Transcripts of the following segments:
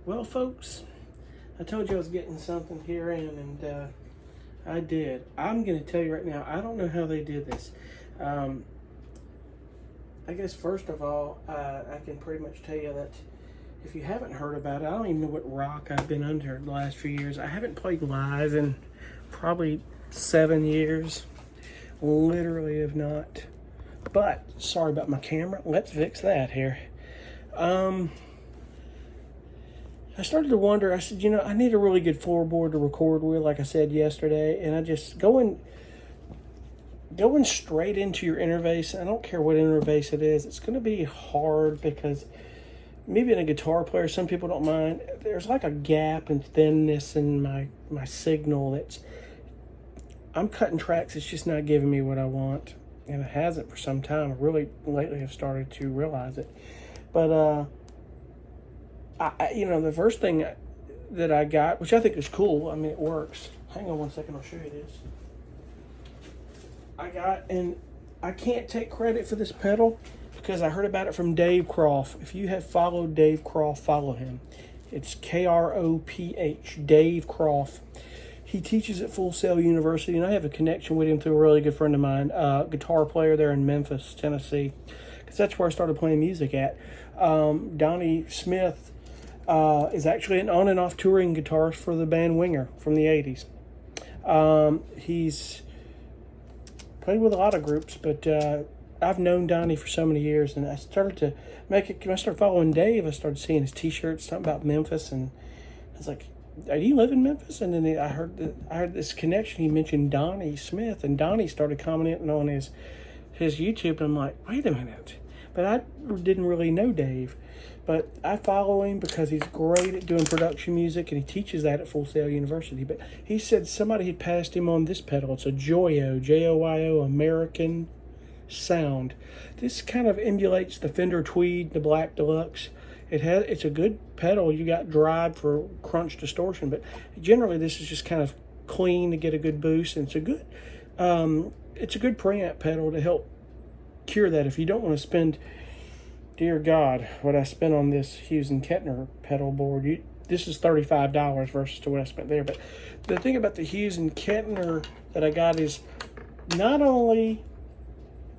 Well, folks, I told you I was getting something here in, and I did. I'm going to tell you right now, I don't know how they did this. Um, I guess, first of all, I can pretty much tell you that if you haven't heard about it, I don't even know what rock I've been under the last few years. I haven't played live in probably 7 years. Literally have not. But, sorry about my camera. Let's fix that here. I started to wonder, I said, I need a really good floorboard to record with, like I said yesterday, and I just going straight into your interface. I don't care what interface it is. It's going to be hard because maybe in a guitar player, some people don't mind. There's like a gap and thinness in my signal I'm cutting tracks. It's just not giving me what I want, and it hasn't for some time. I really lately have started to realize it, but the first thing that I got, which I think is cool, I mean, it works. Hang on one second, I'll show you this. And I can't take credit for this pedal because I heard about it from Dave Croft. If you have followed Dave Croft, follow him. It's Kroph, Dave Croft. He teaches at Full Sail University, and I have a connection with him through a really good friend of mine, guitar player there in Memphis, Tennessee, because that's where I started playing music at. Donnie Smith is actually an on and off touring guitarist for the band Winger from the 80s. He's played with a lot of groups, but I've known Donnie for so many years, and I started to when I started following Dave, I started seeing his t-shirts, something about Memphis, and I was like, do you live in Memphis? And then I heard this connection. He mentioned Donnie Smith, and Donnie started commenting on his YouTube, and I'm like, wait a minute. But I didn't really know Dave. But I follow him because he's great at doing production music, and he teaches that at Full Sail University. But he said somebody had passed him on this pedal. It's a Joyo, Joyo, American Sound. This kind of emulates the Fender Tweed, the Black Deluxe. It's a good pedal. You got drive for crunch distortion, but generally this is just kind of clean to get a good boost, and it's a good preamp pedal to help cure that. If you don't want to spend, dear God, what I spent on this Hughes and Kettner pedal board, this is $35 versus to what I spent there. But the thing about the Hughes and Kettner that I got is not only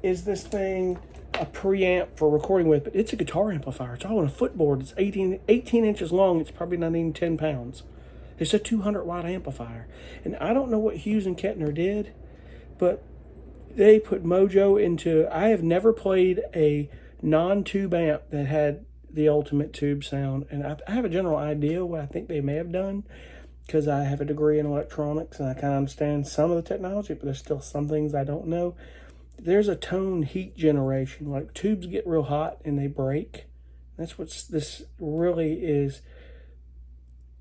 is this thing a preamp for recording with, but it's a guitar amplifier. It's all on a footboard. It's 18 inches long. It's probably not even 10 pounds. It's a 200 watt amplifier. And I don't know what Hughes and Kettner did, but they put mojo into, I have never played a non-tube amp that had the ultimate tube sound. And I have a general idea what I think they may have done because I have a degree in electronics and I kind of understand some of the technology, but there's still some things I don't know. There's a tone heat generation. Like tubes get real hot and they break. That's what this really is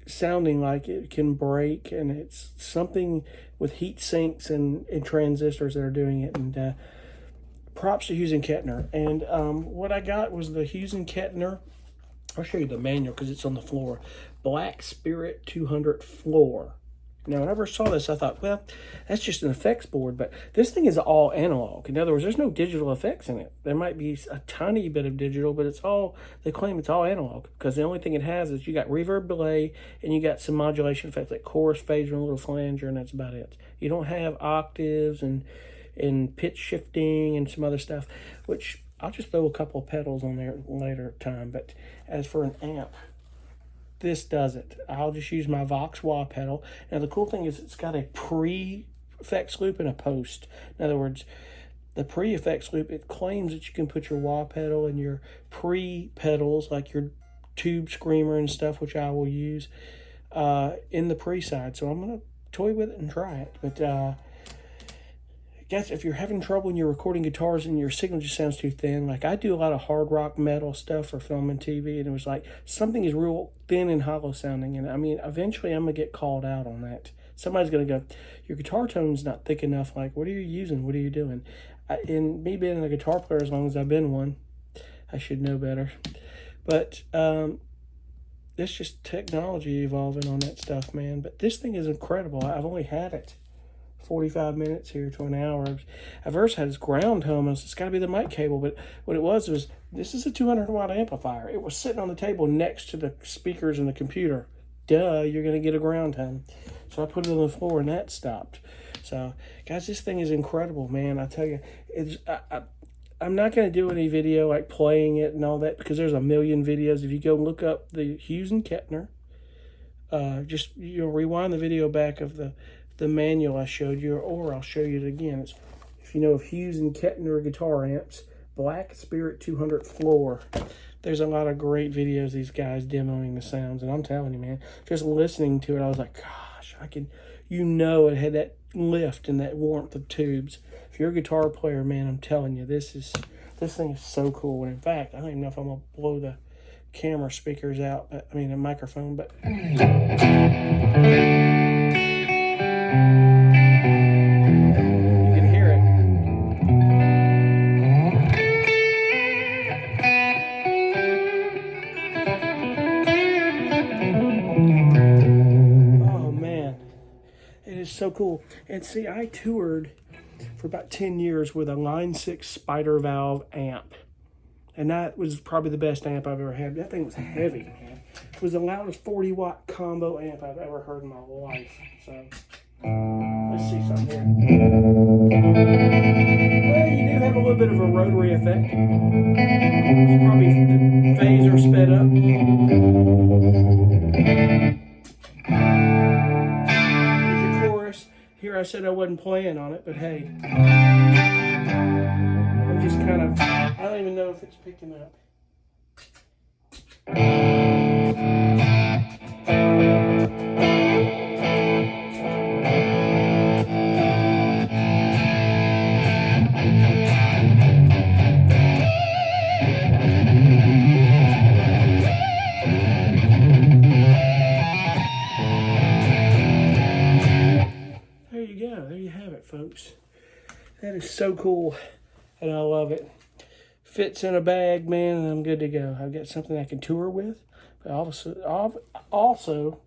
sounding like. It can break, and it's something with heat sinks and transistors that are doing it. And props to Hughes and Kettner. And what I got was the Hughes and Kettner. I'll show you the manual because it's on the floor. Black Spirit 200 floor. Now, whenever I saw this, I thought, well, that's just an effects board, but this thing is all analog. In other words, there's no digital effects in it. There might be a tiny bit of digital, but they claim it's all analog, because the only thing it has is you got reverb, delay, and you got some modulation effects like chorus, phaser, and a little flanger, and that's about it. You don't have octaves and pitch shifting and some other stuff, which I'll just throw a couple of pedals on there later time. But as for an amp, this does it. I'll just use my Vox wah pedal. Now the cool thing is it's got a pre-effects loop and a post. In other words, the pre-effects loop, it claims that you can put your wah pedal and your pre-pedals, like your tube screamer and stuff, which I will use, in the pre-side. So I'm going to toy with it and try it. But guys, if you're having trouble and you're recording guitars and your signal just sounds too thin, like I do a lot of hard rock metal stuff for film and TV, and it was like something is real thin and hollow sounding, and I mean, eventually I'm gonna get called out on that. Somebody's gonna go, your guitar tone's not thick enough. Like, what are you using? What are you doing? And me being a guitar player as long as I've been one, I should know better. But it's just technology evolving on that stuff, man. But this thing is incredible. I've only had it 45 minutes here to an hour. I've first had this ground hum. It's got to be the mic cable, but what it was this is a 200 watt amplifier. It was sitting on the table next to the speakers in the computer. Duh, you're going to get a ground hum. So I put it on the floor and that stopped. So, guys, this thing is incredible, man. I tell you, I'm not going to do any video like playing it and all that because there's a million videos. If you go look up the Hughes and Kettner, just rewind the video back of the manual I showed you, or I'll show you it again. It's, if you know of Hughes and Kettner guitar amps, Black Spirit 200 floor. There's a lot of great videos these guys demoing the sounds, and I'm telling you, man, just listening to it, I was like, gosh, I can, it had that lift and that warmth of tubes. If you're a guitar player, man, I'm telling you, this thing is so cool. And in fact, I don't even know if I'm gonna blow the camera speakers out, but I mean the microphone, but so cool. And see, I toured for about 10 years with a Line 6 Spider Valve amp, and that was probably the best amp I've ever had. That thing was heavy, man. It was the loudest 40 watt combo amp I've ever heard in my life. So let's see something here. Well, you do have a little bit of a rotary effect. It's probably the phaser sped up. Here I said I wasn't playing on it, but hey, I'm just kind of, I don't even know if it's picking up. There you have it, folks. That is so cool, and I love it. Fits in a bag, man, and I'm good to go. I've got something I can tour with, but also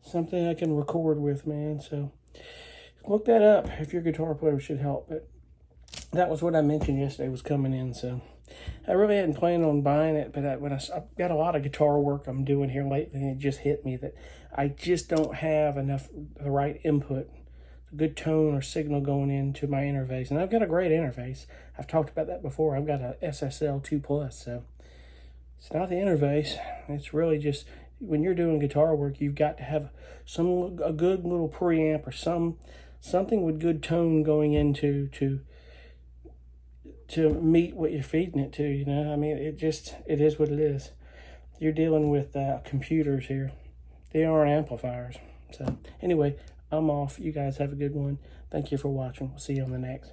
something I can record with, man. So look that up if your guitar player should help. But that was what I mentioned yesterday was coming in, so I really hadn't planned on buying it, but I've got a lot of guitar work I'm doing here lately, and it just hit me that I just don't have the right input, a good tone or signal going into my interface. And I've got a great interface. I've talked about that before. I've got a SSL 2+, so it's not the interface. It's really just when you're doing guitar work, you've got to have a good little preamp or something with good tone going into to meet what you're feeding it to, you know. I mean, it is what it is. You're dealing with computers here. They aren't amplifiers. So anyway, I'm off. You guys have a good one. Thank you for watching. We'll see you on the next.